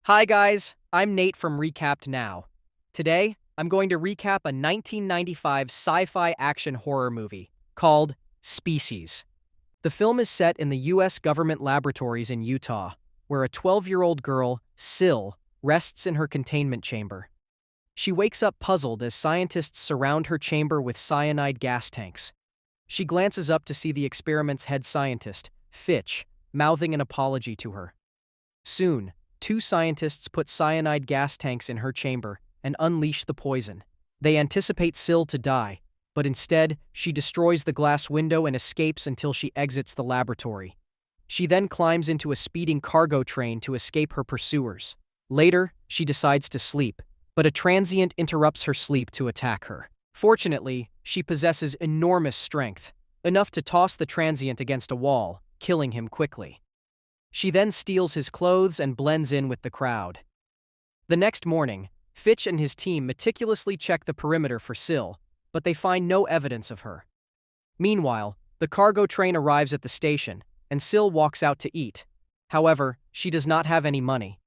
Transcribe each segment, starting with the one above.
Hi guys, I'm Nate from Recapped Now. Today, I'm going to recap a 1995 sci-fi action horror movie called Species. The film is set in the U.S. government laboratories in Utah, where a 12-year-old girl, Syl, rests in her containment chamber. She wakes up puzzled as scientists surround her chamber with cyanide gas tanks. She glances up to see the experiment's head scientist, Fitch, mouthing an apology to her. Soon, two scientists put cyanide gas tanks in her chamber and unleash the poison. They anticipate Syl to die, but instead, she destroys the glass window and escapes until she exits the laboratory. She then climbs into a speeding cargo train to escape her pursuers. Later, she decides to sleep, but a transient interrupts her sleep to attack her. Fortunately, she possesses enormous strength, enough to toss the transient against a wall, killing him quickly. She then steals his clothes and blends in with the crowd. The next morning, Fitch and his team meticulously check the perimeter for Syl, but they find no evidence of her. Meanwhile, the cargo train arrives at the station, and Syl walks out to eat. However, she does not have any money.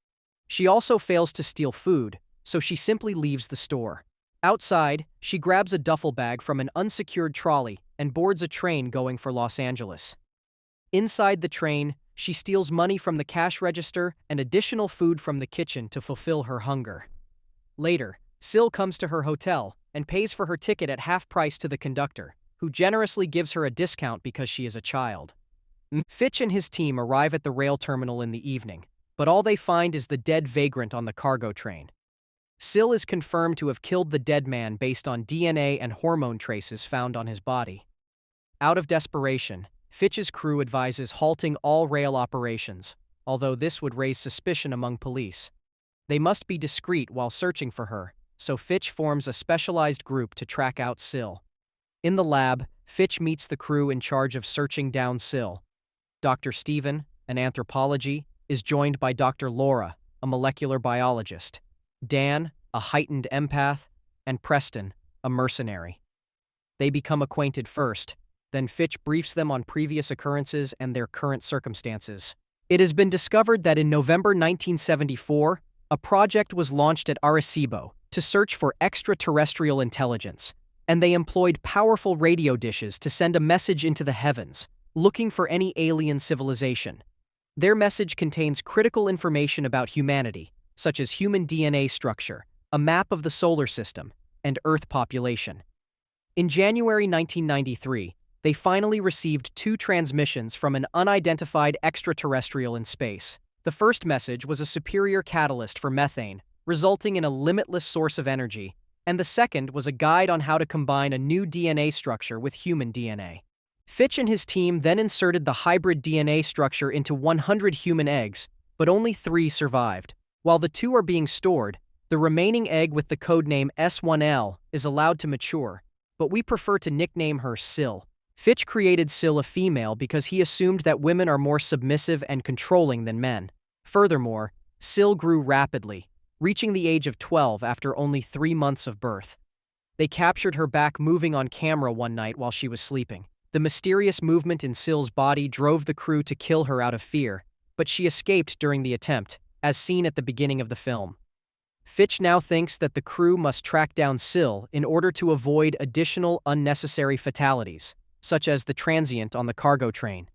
She also fails to steal food, so she simply leaves the store. Outside, she grabs a duffel bag from an unsecured trolley and boards a train going for Los Angeles. Inside the train, she steals money from the cash register and additional food from the kitchen to fulfill her hunger. Later, Syl comes to her hotel and pays for her ticket at half price to the conductor, who generously gives her a discount because she is a child. Fitch and his team arrive at the rail terminal in the evening, but all they find is the dead vagrant on the cargo train. Syl is confirmed to have killed the dead man based on DNA and hormone traces found on his body. Out of desperation, Fitch's crew advises halting all rail operations, although this would raise suspicion among police. They must be discreet while searching for her, so Fitch forms a specialized group to track out Syl. In the lab, Fitch meets the crew in charge of searching down Syl. Dr. Stephen, an anthropology, is joined by Dr. Laura, a molecular biologist, Dan, a heightened empath, and Preston, a mercenary. They become acquainted first, then Fitch briefs them on previous occurrences and their current circumstances. It has been discovered that in November 1974, a project was launched at Arecibo to search for extraterrestrial intelligence, and they employed powerful radio dishes to send a message into the heavens, looking for any alien civilization. Their message contains critical information about humanity, such as human DNA structure, a map of the solar system, and Earth population. In January 1993, they finally received two transmissions from an unidentified extraterrestrial in space. The first message was a superior catalyst for methane, resulting in a limitless source of energy, and the second was a guide on how to combine a new DNA structure with human DNA. Fitch and his team then inserted the hybrid DNA structure into 100 human eggs, but only 3 survived. While the 2 are being stored, the remaining egg with the codename S1L is allowed to mature, but we prefer to nickname her Syl. Fitch created Syl a female because he assumed that women are more submissive and controlling than men. Furthermore, Syl grew rapidly, reaching the age of 12 after only 3 months of birth. They captured her back moving on camera one night while she was sleeping. The mysterious movement in Syl's body drove the crew to kill her out of fear, but she escaped during the attempt, as seen at the beginning of the film. Fitch now thinks that the crew must track down Syl in order to avoid additional unnecessary fatalities, such as the transient on the cargo train.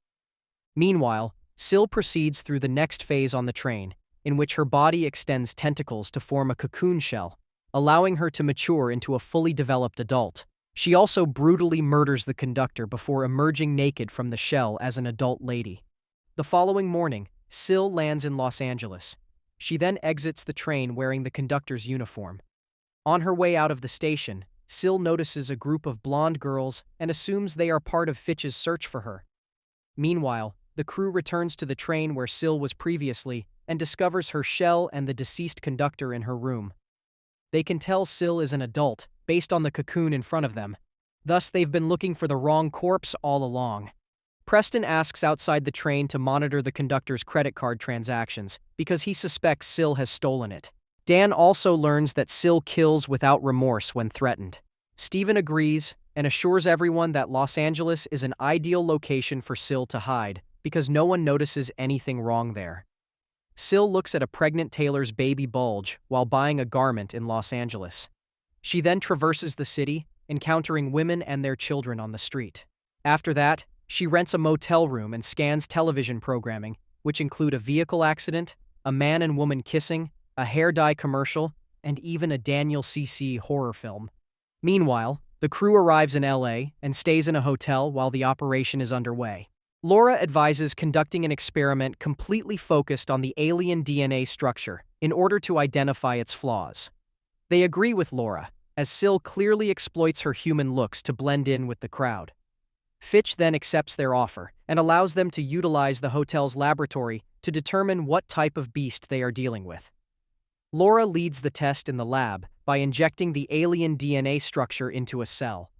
Meanwhile, Syl proceeds through the next phase on the train, in which her body extends tentacles to form a cocoon shell, allowing her to mature into a fully developed adult. She also brutally murders the conductor before emerging naked from the shell as an adult lady. The following morning, Syl lands in Los Angeles. She then exits the train wearing the conductor's uniform. On her way out of the station, Syl notices a group of blonde girls and assumes they are part of Fitch's search for her. Meanwhile, the crew returns to the train where Syl was previously and discovers her shell and the deceased conductor in her room. They can tell Syl is an adult based on the cocoon in front of them. Thus, they've been looking for the wrong corpse all along. Preston asks outside the train to monitor the conductor's credit card transactions because he suspects Syl has stolen it. Dan also learns that Syl kills without remorse when threatened. Stephen agrees and assures everyone that Los Angeles is an ideal location for Syl to hide because no one notices anything wrong there. Sil looks at a pregnant Taylor's baby bulge while buying a garment in Los Angeles. She then traverses the city, encountering women and their children on the street. After that, she rents a motel room and scans television programming, which include a vehicle accident, a man and woman kissing, a hair dye commercial, and even a Daniel C.C. horror film. Meanwhile, the crew arrives in LA and stays in a hotel while the operation is underway. Laura advises conducting an experiment completely focused on the alien DNA structure in order to identify its flaws. They agree with Laura, as Sil clearly exploits her human looks to blend in with the crowd. Fitch then accepts their offer and allows them to utilize the hotel's laboratory to determine what type of beast they are dealing with. Laura leads the test in the lab by injecting the alien DNA structure into a cell.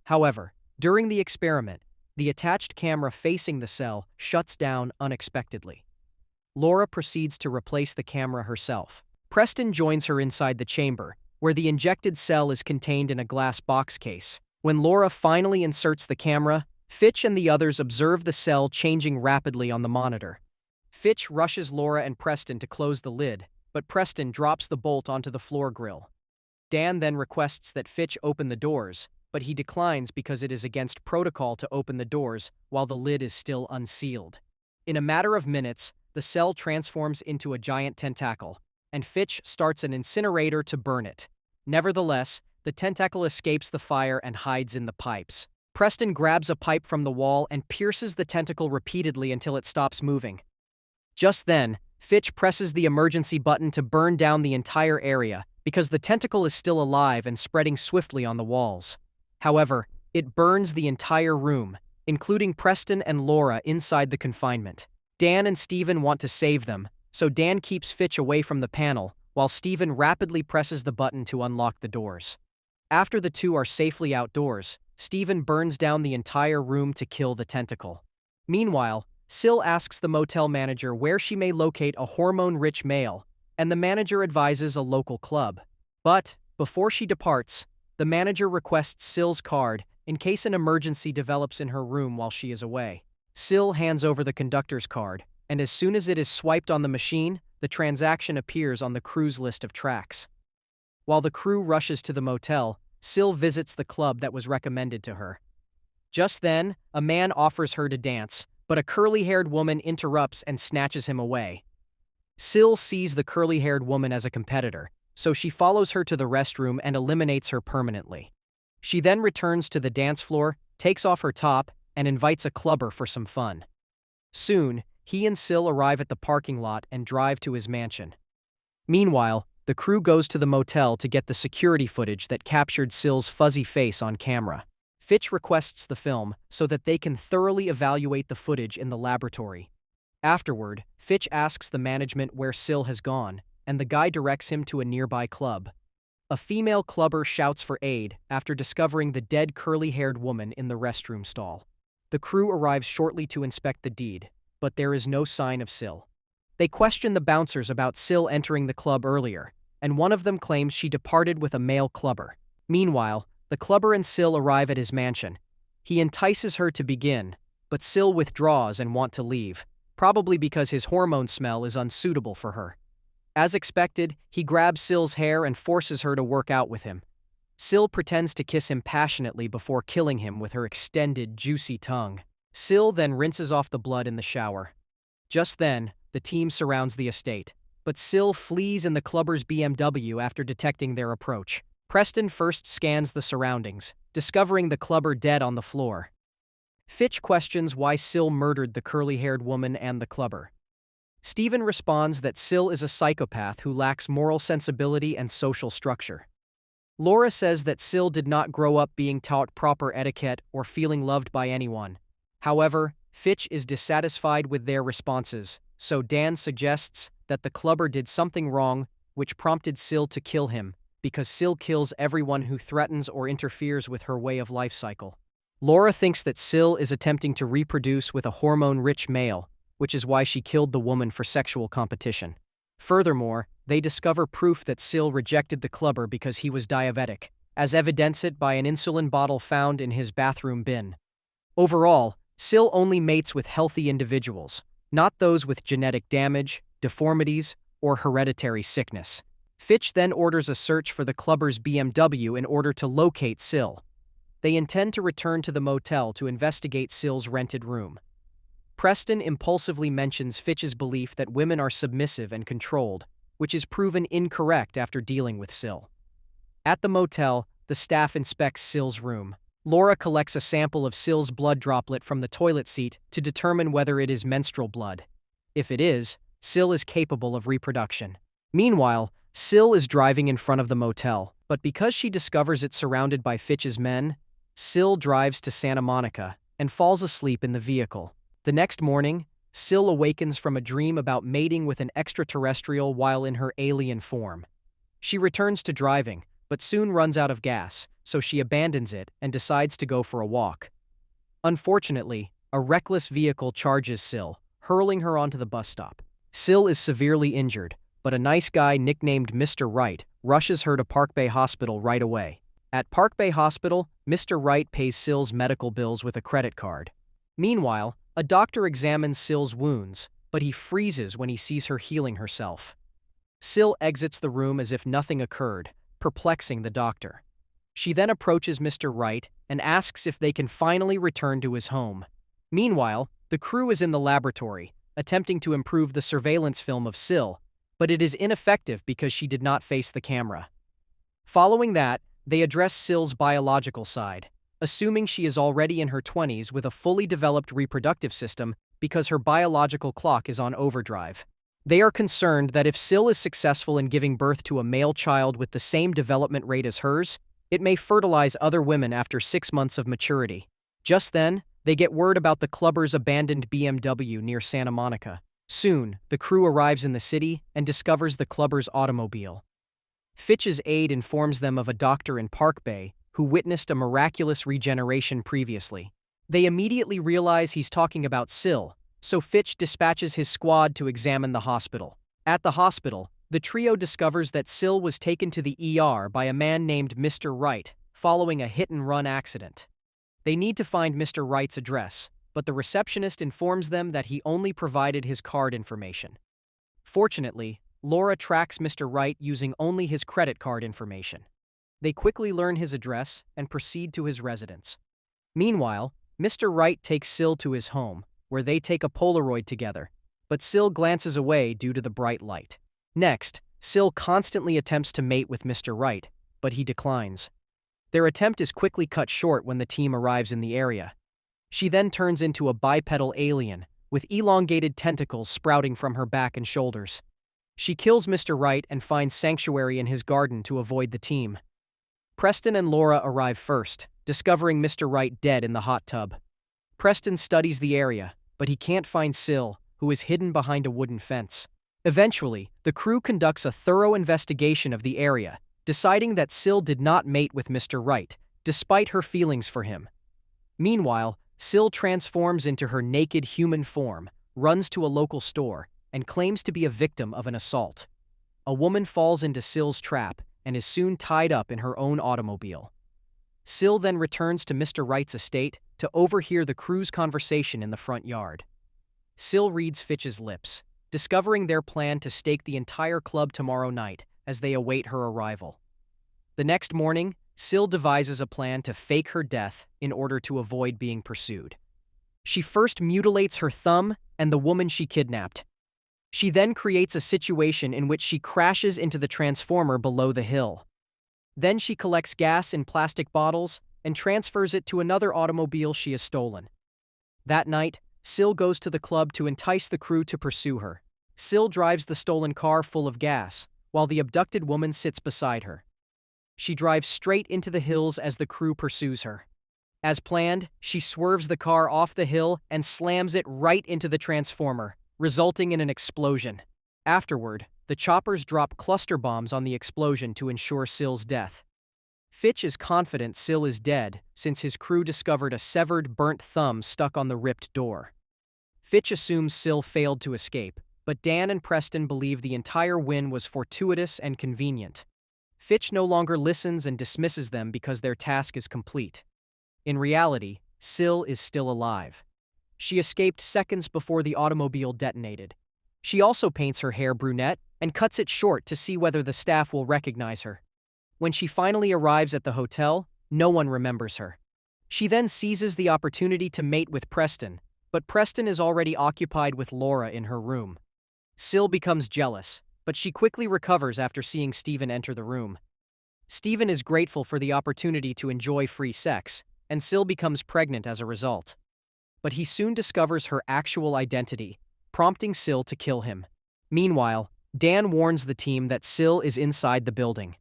However, during the experiment, the attached camera facing the cell shuts down unexpectedly. Laura proceeds to replace the camera herself. Preston joins her inside the chamber, where the injected cell is contained in a glass box case. When Laura finally inserts the camera, Fitch and the others observe the cell changing rapidly on the monitor. Fitch rushes Laura and Preston to close the lid, but Preston drops the bolt onto the floor grill. Dan then requests that Fitch open the doors, but he declines because it is against protocol to open the doors while the lid is still unsealed. In a matter of minutes, the cell transforms into a giant tentacle, and Fitch starts an incinerator to burn it. Nevertheless, the tentacle escapes the fire and hides in the pipes. Preston grabs a pipe from the wall and pierces the tentacle repeatedly until it stops moving. Just then, Fitch presses the emergency button to burn down the entire area because the tentacle is still alive and spreading swiftly on the walls. However, it burns the entire room, including Preston and Laura inside the confinement. Dan and Steven want to save them, so Dan keeps Fitch away from the panel, while Steven rapidly presses the button to unlock the doors. After the two are safely outdoors, Steven burns down the entire room to kill the tentacle. Meanwhile, Sil asks the motel manager where she may locate a hormone-rich male, and the manager advises a local club. But, before she departs, the manager requests Sil's card in case an emergency develops in her room while she is away. Sil hands over the conductor's card, and as soon as it is swiped on the machine, the transaction appears on the crew's list of tracks. While the crew rushes to the motel, Sil visits the club that was recommended to her. Just then, a man offers her to dance, but a curly-haired woman interrupts and snatches him away. Sil sees the curly-haired woman as a competitor, so she follows her to the restroom and eliminates her permanently. She then returns to the dance floor, takes off her top, and invites a clubber for some fun. Soon, he and Sil arrive at the parking lot and drive to his mansion. Meanwhile, the crew goes to the motel to get the security footage that captured Sil's fuzzy face on camera. Fitch requests the film so that they can thoroughly evaluate the footage in the laboratory. Afterward, Fitch asks the management where Sil has gone, and the guy directs him to a nearby club. A female clubber shouts for aid after discovering the dead curly-haired woman in the restroom stall. The crew arrives shortly to inspect the deed, but there is no sign of Sil. They question the bouncers about Sil entering the club earlier, and one of them claims she departed with a male clubber. Meanwhile, the clubber and Sil arrive at his mansion. He entices her to begin, but Sil withdraws and wants to leave, probably because his hormone smell is unsuitable for her. As expected, he grabs Sil's hair and forces her to work out with him. Sil pretends to kiss him passionately before killing him with her extended, juicy tongue. Sil then rinses off the blood in the shower. Just then, the team surrounds the estate, but Sil flees in the clubber's BMW after detecting their approach. Preston first scans the surroundings, discovering the clubber dead on the floor. Fitch questions why Sil murdered the curly-haired woman and the clubber. Steven responds that Sil is a psychopath who lacks moral sensibility and social structure. Laura says that Sil did not grow up being taught proper etiquette or feeling loved by anyone. However, Fitch is dissatisfied with their responses, so Dan suggests that the clubber did something wrong, which prompted Sil to kill him, because Sil kills everyone who threatens or interferes with her way of life cycle. Laura thinks that Sil is attempting to reproduce with a hormone-rich male, which is why she killed the woman for sexual competition. Furthermore, they discover proof that Sil rejected the clubber because he was diabetic, as evidenced by an insulin bottle found in his bathroom bin. Overall, Sil only mates with healthy individuals, not those with genetic damage, deformities, or hereditary sickness. Fitch then orders a search for the clubber's BMW in order to locate Sil. They intend to return to the motel to investigate Sil's rented room. Preston impulsively mentions Fitch's belief that women are submissive and controlled, which is proven incorrect after dealing with Sil. At the motel, the staff inspects Sil's room. Laura collects a sample of Sil's blood droplet from the toilet seat to determine whether it is menstrual blood. If it is, Sil is capable of reproduction. Meanwhile, Sil is driving in front of the motel, but because she discovers it surrounded by Fitch's men, Sil drives to Santa Monica and falls asleep in the vehicle. The next morning, Sil awakens from a dream about mating with an extraterrestrial while in her alien form. She returns to driving, but soon runs out of gas, so she abandons it and decides to go for a walk. Unfortunately, a reckless vehicle charges Sil, hurling her onto the bus stop. Sil is severely injured, but a nice guy nicknamed Mr. Wright rushes her to Park Bay Hospital right away. At Park Bay Hospital, Mr. Wright pays Sil's medical bills with a credit card. Meanwhile, a doctor examines Sil's wounds, but he freezes when he sees her healing herself. Sil exits the room as if nothing occurred, perplexing the doctor. She then approaches Mr. Wright and asks if they can finally return to his home. Meanwhile, the crew is in the laboratory, attempting to improve the surveillance film of Sil, but it is ineffective because she did not face the camera. Following that, they address Sil's biological side, assuming she is already in her 20s with a fully developed reproductive system because her biological clock is on overdrive. They are concerned that if Sil is successful in giving birth to a male child with the same development rate as hers, it may fertilize other women after 6 months of maturity. Just then, they get word about the clubber's abandoned BMW near Santa Monica. Soon, the crew arrives in the city and discovers the clubber's automobile. Fitch's aide informs them of a doctor in Park Bay who witnessed a miraculous regeneration previously. They immediately realize he's talking about Sil, so Fitch dispatches his squad to examine the hospital. At the hospital, the trio discovers that Sil was taken to the ER by a man named Mr. Wright following a hit-and-run accident. They need to find Mr. Wright's address, but the receptionist informs them that he only provided his card information. Fortunately, Laura tracks Mr. Wright using only his credit card information. They quickly learn his address and proceed to his residence. Meanwhile, Mr. Wright takes Sil to his home, where they take a Polaroid together, but Sil glances away due to the bright light. Next, Sil constantly attempts to mate with Mr. Wright, but he declines. Their attempt is quickly cut short when the team arrives in the area. She then turns into a bipedal alien, with elongated tentacles sprouting from her back and shoulders. She kills Mr. Wright and finds sanctuary in his garden to avoid the team. Preston and Laura arrive first, discovering Mr. Wright dead in the hot tub. Preston studies the area, but he can't find Sil, who is hidden behind a wooden fence. Eventually, the crew conducts a thorough investigation of the area, deciding that Sil did not mate with Mr. Wright, despite her feelings for him. Meanwhile, Sil transforms into her naked human form, runs to a local store, and claims to be a victim of an assault. A woman falls into Sil's trap and is soon tied up in her own automobile. Sil then returns to Mr. Wright's estate to overhear the crew's conversation in the front yard. Sil reads Fitch's lips, discovering their plan to stake the entire club tomorrow night as they await her arrival. The next morning, Sil devises a plan to fake her death in order to avoid being pursued. She first mutilates her thumb and the woman she kidnapped. She then creates a situation in which she crashes into the transformer below the hill. Then she collects gas in plastic bottles and transfers it to another automobile she has stolen. That night, Sil goes to the club to entice the crew to pursue her. Sil drives the stolen car full of gas, while the abducted woman sits beside her. She drives straight into the hills as the crew pursues her. As planned, she swerves the car off the hill and slams it right into the transformer, resulting in an explosion. Afterward, the choppers drop cluster bombs on the explosion to ensure Sil's death. Fitch is confident Sil is dead since his crew discovered a severed, burnt thumb stuck on the ripped door. Fitch assumes Sil failed to escape, but Dan and Preston believe the entire win was fortuitous and convenient. Fitch no longer listens and dismisses them because their task is complete. In reality, Sil is still alive. She escaped seconds before the automobile detonated. She also paints her hair brunette and cuts it short to see whether the staff will recognize her. When she finally arrives at the hotel, no one remembers her. She then seizes the opportunity to mate with Preston, but Preston is already occupied with Laura in her room. Sil becomes jealous, but she quickly recovers after seeing Steven enter the room. Steven is grateful for the opportunity to enjoy free sex, and Sil becomes pregnant as a result. But he soon discovers her actual identity, prompting Sil to kill him. Meanwhile, Dan warns the team that Sil is inside the building.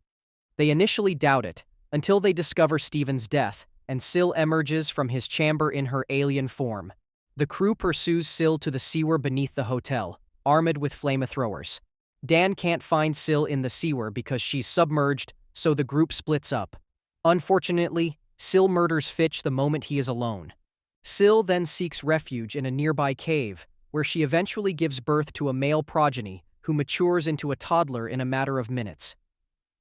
They initially doubt it, until they discover Steven's death, and Sil emerges from his chamber in her alien form. The crew pursues Sil to the sewer beneath the hotel, armed with flamethrowers. Dan can't find Sil in the sewer because she's submerged, so the group splits up. Unfortunately, Sil murders Fitch the moment he is alone. Sil then seeks refuge in a nearby cave, where she eventually gives birth to a male progeny who matures into a toddler in a matter of minutes.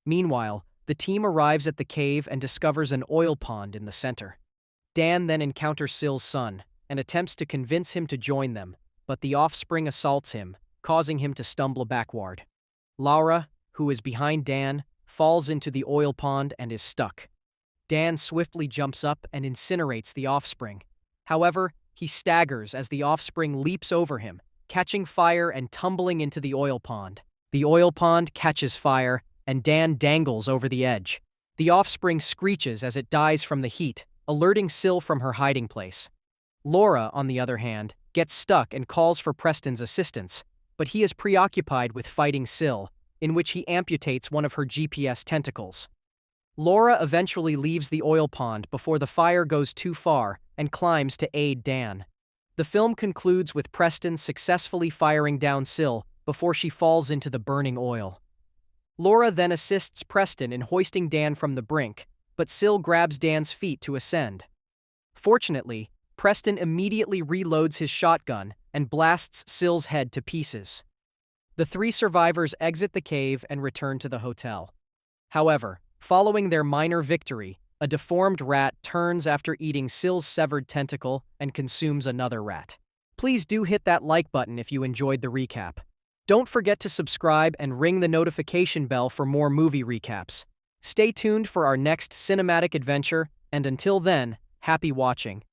Meanwhile, the team arrives at the cave and discovers an oil pond in the center. Dan then encounters Sil's son and attempts to convince him to join them, but the offspring assaults him, causing him to stumble backward. Laura, who is behind Dan, falls into the oil pond and is stuck. Dan swiftly jumps up and incinerates the offspring. However, he staggers as the offspring leaps over him, catching fire and tumbling into the oil pond. The oil pond catches fire, and Dan dangles over the edge. The offspring screeches as it dies from the heat, alerting Sil from her hiding place. Laura, on the other hand, gets stuck and calls for Preston's assistance, but he is preoccupied with fighting Sil, in which he amputates one of her GPS tentacles. Laura eventually leaves the oil pond before the fire goes too far and climbs to aid Dan. The film concludes with Preston successfully firing down Sil before she falls into the burning oil. Laura then assists Preston in hoisting Dan from the brink, but Sil grabs Dan's feet to ascend. Fortunately, Preston immediately reloads his shotgun and blasts Sil's head to pieces. The three survivors exit the cave and return to the hotel. However, following their minor victory, a deformed rat turns after eating Sil's severed tentacle and consumes another rat. Please do hit that like button if you enjoyed the recap. Don't forget to subscribe and ring the notification bell for more movie recaps. Stay tuned for our next cinematic adventure, and until then, happy watching.